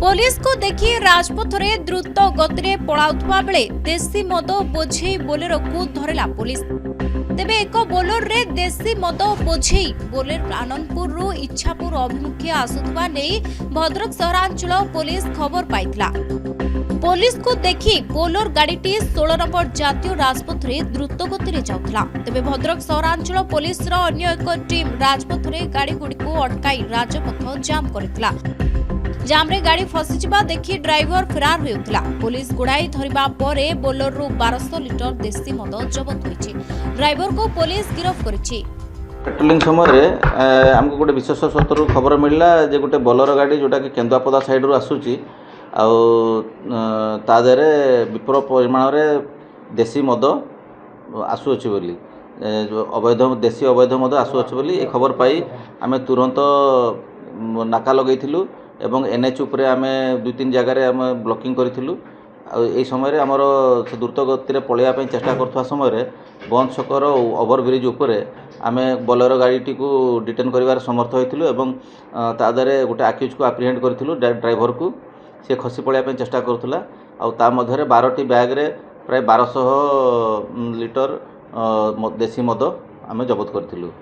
Police को देखि राजपथ में द्रुत गति पलाउथुवा बेले देशी मद बोझे बोलेरो को धरला पुलिस। तेबे एक बोलेरो रे देशी मद बोझे बोलेरो आनंदपुर रु इच्छापुर अभिमुखे आसुथुवा नै भद्रक सहरांचल पुलिस खबर पाइथिला। पुलिस को देखि बोलेरो गाड़ीटी 16 नंबर जातीय राजपथ में द्रुत गति में जाउथला। तेबे भद्रक सहरांचल पुलिस रो अन्य एक टीम राजपथ में गाड़ी गुडी को अटकाई राजपथ जाम करथिला। जाम रे गाड़ी फसीजिबा देखि ड्राइवर फरार होउतला। पुलिस गुड़ाई धरिबा परे बोलेरो 1200 लिटर देशी मद जब्त होइछि। ड्राइवर को पुलिस गिरफ्त करिछि। पेट्रोलिंग समय आमको गोटे विशेष सूत्र खबर मिलला जे गोटे बोलेरो गाड़ी जोटा कि केंद्रापदा साइड रु आसुची ता देहरे विपुल परिमाण रे देशी मद आसुअछि बोली अवैध देशी अवैध मद आसुअछि बोली ए खबर पाई आमे तुरंत नाका लगैथिलु एवं एनएच उपरे आमे 2-3 जगह आम ब्लॉकिंग करूँ। आई समय आमर से द्रुत गति पलैया चेष्टा करुवा समय बंद छकर ओवर ब्रिज उपरे आमे बोलेरो गाड़ीटी को डिटेन कर समर्थ होइथिलु एवं ता देहरे गोटे आक्यूज को एप्रिहेंड करूँ ड्राइवर को सी खसी पलैया चेष्टा करुला। आ मध्य 12टी बैग रे प्राय 1200 लिटर देशी मद आमे जबत करूँ।